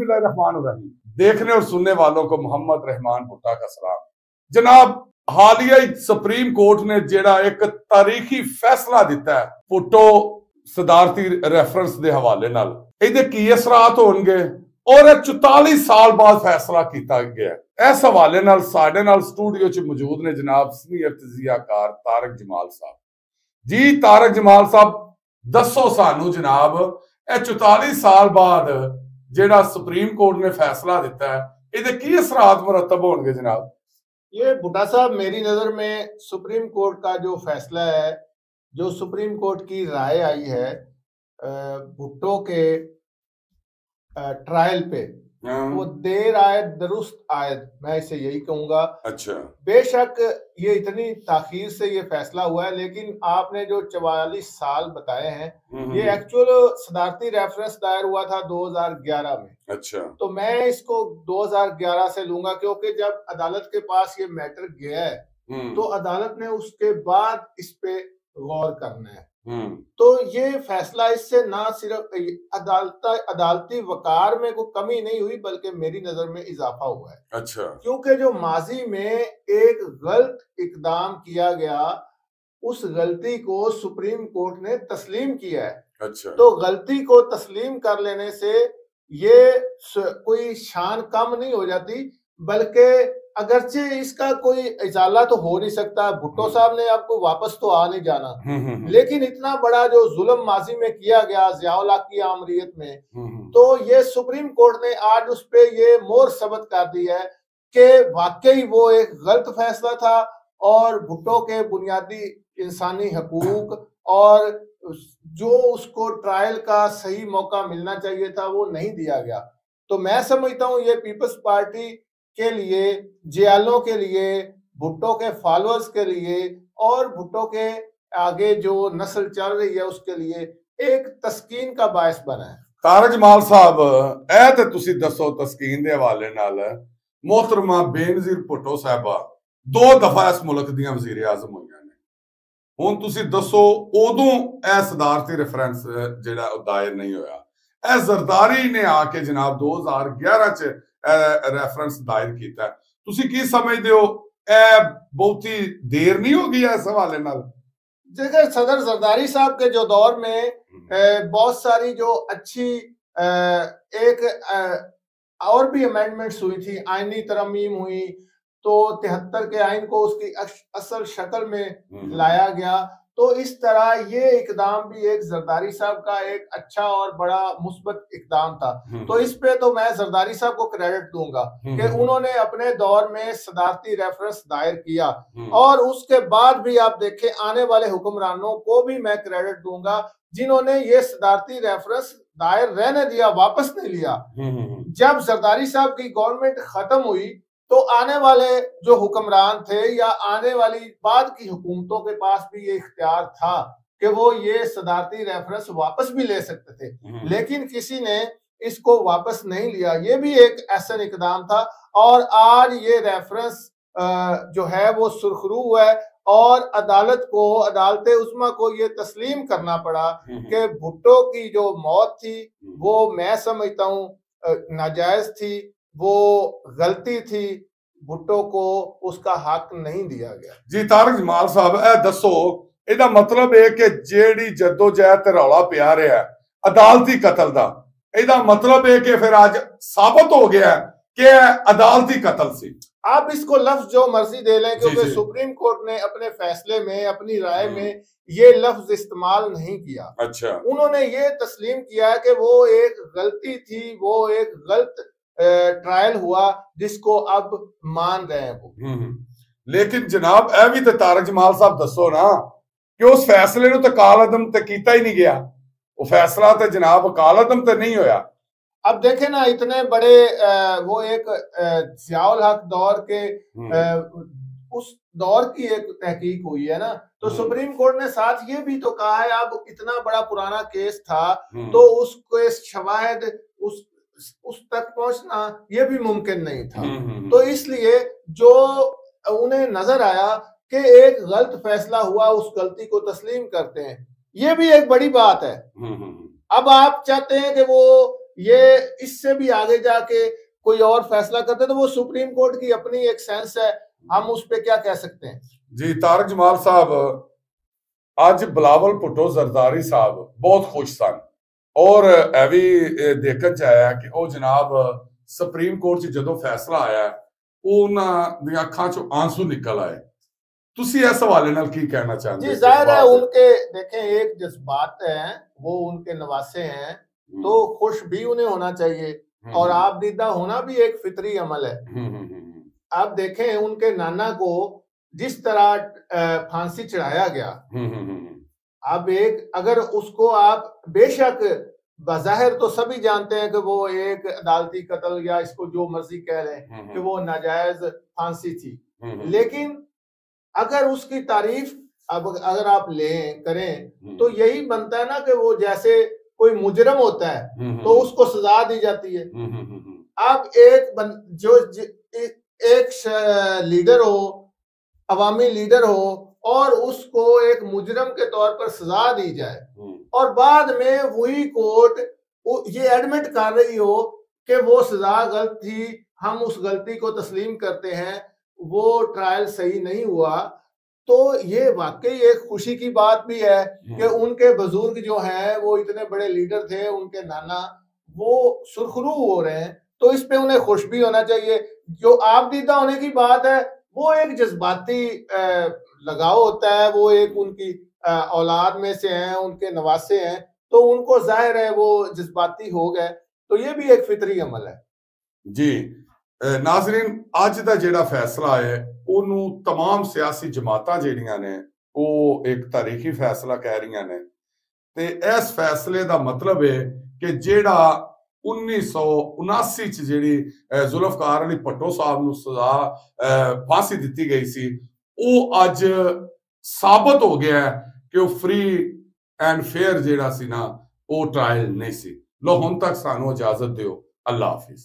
बिस्मिल्लाहिर्रहमानिर्रहीम। देखने और सुनने वालों को मोहम्मद रहमान भुट्टा का सलाम। जनाब, हालिया सुप्रीम कोर्ट ने जेड़ा एक तारीखी फैसला दिता है भुट्टो सदारती रेफरेंस के हवाले नाल, इहदे की असरात होणगे और 44 साल बाद फैसला किया गया। इस हवाले नाल साडे नाल स्टूडियो च मौजूद ने जनाब सीनियर तजियाकार तारक जमाल साहब। जी तारक जमाल साहब, दसो सानू जनाब, 44 साल बाद जेड़ा सुप्रीम कोर्ट ने फैसला दिता है, इहदे की असरात मुरतब होणगे जनाब? ये भुट्टा साहब, मेरी नजर में सुप्रीम कोर्ट का जो फैसला है, जो सुप्रीम कोर्ट की राय आई है भुट्टो के ट्रायल पे, वो देर आयत दुरुस्त आयत, मैं इसे यही कहूंगा। अच्छा, बेशक ये इतनी ताखीर से ये फैसला हुआ है, लेकिन आपने जो 44 साल बताए हैं, ये एक्चुअल सदारती रेफरेंस दायर हुआ था 2011 में। अच्छा, तो मैं इसको 2011 से लूंगा, क्योंकि जब अदालत के पास ये मैटर गया है तो अदालत ने उसके बाद इस पे गौर करना है। तो ये फैसला इससे ना सिर्फ अदालती वकार में कोई कमी नहीं हुई, बल्कि मेरी नजर में इजाफा हुआ है। अच्छा, क्योंकि जो माजी में एक गलत इकदाम किया गया, उस गलती को सुप्रीम कोर्ट ने तस्लीम किया है। अच्छा, तो गलती को तस्लीम कर लेने से ये कोई शान कम नहीं हो जाती, बल्कि अगरचे इसका कोई इजाला तो हो नहीं सकता, भुट्टो साहब ने आपको वापस तो आ नहीं जाना, लेकिन इतना बड़ा जो जुल्म माजी में किया गया ज़ियाउल हक की आमरीत में, तो ये सुप्रीम कोर्ट ने आज उस पे ये मोहर सबत कर दी है कि वाकई वो एक गलत फैसला था और भुट्टो के बुनियादी इंसानी हकूक और जो उसको ट्रायल का सही मौका मिलना चाहिए था वो नहीं दिया गया। तो मैं समझता हूँ ये पीपल्स पार्टी के लिए, जियालों के लिए, भुट्टो के फॉलोअर्स के लिए और भुट्टो के आगे जो नस्ल चल रही है उसके लिए एक तस्कीन का बायस बना है। तारक जमाल साहब, ए ते तुसी दसो तस्कीन दे हवाले नाल, मोहतरमा बेनजीर भुट्टो साहबा 2 दफा इस मुल्क दियां वजीर आजम होईयां ने। हुण तुसी दसो, उदों ए सदारती रेफरेंस जेड़ा दायर नहीं होया, ए जरदारी ने आके जनाब 2011 च रेफरेंस दायर किया। तुसी की समझदे हो, ए बहुती देर नहीं हो गई इस हवाले नाल? जगह सदर जरदारी साहब के जो दौर में बहुत सारी जो अच्छी और भी अमेंडमेंट्स हुई थी, आईनी तरमीम हुई, तो 73 के आइन को उसकी असल शक्ल में लाया गया। तो इस तरह ये इकदाम भी एक जरदारी साहब का एक अच्छा और बड़ा मुस्बत इकदाम था। तो इस पे तो मैं जरदारी साहब को क्रेडिट दूंगा कि उन्होंने अपने दौर में सदारती रेफरेंस दायर किया, और उसके बाद भी आप देखें आने वाले हुक्मरानों को भी मैं क्रेडिट दूंगा जिन्होंने ये सदारती रेफरेंस दायर रहने दिया, वापस नहीं लिया। जब जरदारी साहब की गवर्नमेंट खत्म हुई तो आने वाले जो हुक्मरान थे या आने वाली बाद की हुकूमतों के पास भी ये इख्तियार था कि वो ये सदारती रेफरेंस वापस भी ले सकते थे, लेकिन किसी ने इसको वापस नहीं लिया। ये भी एक ऐसा इकदाम था, और आज ये रेफरेंस जो है वो सुरखरू है, और अदालत उस्मा को ये तस्लीम करना पड़ा कि भुट्टो की जो मौत थी वो मैं समझता हूँ नाजायज थी, वो गलती थी, भुट्टो को उसका हक नहीं दिया गया। जी तारक जमाल साहब, ए दसो, इहदा मतलब है कि जेड़ी जद्दोजहद ते रौला पिया रहा है अदालती कतल दा, इहदा मतलब है कि फिर आज साबित हो गया कि अदालती कतल सी। आप इसको लफ्ज जो मर्जी दे लें, क्योंकि सुप्रीम कोर्ट ने अपने फैसले में, अपनी राय में ये लफ्ज इस्तेमाल नहीं किया। अच्छा, उन्होंने ये तस्लीम किया कि वो एक गलती थी, वो एक गलत ट्रायल हुआ जिसको अब मान रहे हैं वो। लेकिन जनाब ए भी तो तारक जमाल साहब दसो ना कि उस फैसले नु तो कालअदम ते कीता ही नहीं गया, वो फैसला तो जनाब कालअदम ते नहीं होया। अब देखे ना, इतने बड़े वो एक ज़ियाउल हक दौर के उस दौर की एक तहकीक हुई है ना, तो सुप्रीम कोर्ट ने साथ ये भी तो कहा है, अब इतना बड़ा पुराना केस था तो उसको शवाहिद उस तक पहुंचना ये भी मुमकिन नहीं था। तो इसलिए जो उन्हें नजर आया कि एक गलत फैसला हुआ, उस गलती को तस्लीम करते हैं, ये भी एक बड़ी बात है। अब आप चाहते हैं कि वो ये इससे भी आगे जाके कोई और फैसला करते तो वो सुप्रीम कोर्ट की अपनी एक सेंस है, हम उस पर क्या कह सकते हैं। जी तारक जमाल साहब, ਅੱਜ ਬਿਲਾਵਲ ਭੁੱਟੋ ਜ਼ਰਦਾਰੀ ਸਾਹਿਬ ਬਹੁਤ ਖੁਸ਼ ਸਨ ਔਰ ਇਹ ਵੀ ਦੇਖਣ ਚ ਆਇਆ ਕਿ ਉਹ ਜਨਾਬ ਸੁਪਰੀਮ ਕੋਰਟ 'ਚ ਜਦੋਂ ਫੈਸਲਾ ਆਇਆ ਉਹਨਾਂ ਦੀਆਂ ਅੱਖਾਂ 'ਚੋਂ ਆंसू ਨਿਕਲ आए। ਤੁਸੀਂ ਇਸ ਹਵਾਲੇ ਨਾਲ ਕੀ ਕਹਿਣਾ चाहते जी जाहिर है उनके देखें एक जज्बात है, वो उनके नवासे हैं तो खुश भी उन्हें होना चाहिए और आप दीदा होना भी एक फितरी अमल है। आप देखें उनके नाना को जिस तरह फांसी चढ़ाया गया, अब एक अगर उसको आप बेशक बज़ाहिर तो सभी जानते हैं कि वो एक अदालती कत्ल या इसको जो मर्जी कह रहे हैं कि वो नाजायज फांसी थी, लेकिन अगर उसकी तारीफ अब अगर आप करें तो यही बनता है ना कि वो जैसे कोई मुजरम होता है तो उसको सजा दी जाती है। अब एक लीडर हो, अवामी लीडर हो और उसको एक मुजरम के तौर पर सजा दी जाए और बाद में वही कोर्ट ये एडमिट कर रही हो कि वो सजा गलत थी, हम उस गलती को तस्लीम करते हैं, वो ट्रायल सही नहीं हुआ, तो ये वाकई एक खुशी की बात भी है कि उनके बुजुर्ग जो हैं वो इतने बड़े लीडर थे, उनके नाना वो सुरखरू हो रहे हैं, तो इस पे उन्हें खुश भी होना चाहिए। जो आप दीदा होने की बात है वो एक जज्बाती लगाव होता है, वो एक उनकी औलाद में से हैं, उनके नवासे हैं, तो उनको जाहिर है वो जज्बाती हो गए, तो ये भी एक फितरी अमल है। जी नाज़रीन, ਅੱਜ ਦਾ ਜਿਹੜਾ ਫੈਸਲਾ ਹੈ ਉਹਨੂੰ तमाम सियासी जमातां ਜਿਹੜੀਆਂ ਨੇ ਉਹ ਇੱਕ ਤਾਰੀਖੀ ਫੈਸਲਾ ਕਹਿ ਰਹੀਆਂ ਨੇ ਤੇ ਇਸ ਫੈਸਲੇ ਦਾ ਮਤਲਬ ਹੈ ਕਿ ਜਿਹੜਾ 1979 ਚ ਜਿਹੜੀ ਜ਼ੁਲਫਕਾਰ ਅਲੀ ਭੱਟੋ ਸਾਹਿਬ ਨੂੰ ਸਜ਼ਾ ਫਾਂਸੀ ਦਿੱਤੀ ਗਈ ਸੀ ਉਹ ਅੱਜ ਸਾਬਤ ਹੋ ਗਿਆ ਕਿ ਉਹ ਫ੍ਰੀ ਐਂਡ ਫੇਅਰ ਜਿਹੜਾ ਸੀ ਨਾ ਉਹ ਟ੍ਰਾਇਲ ਨਹੀਂ ਸੀ। ਲੋ ਹੁਣ ਤੱਕ ਸਾਨੂੰ ਇਜਾਜ਼ਤ ਦਿਓ। ਅੱਲਾ ਹਾਫਿਜ਼।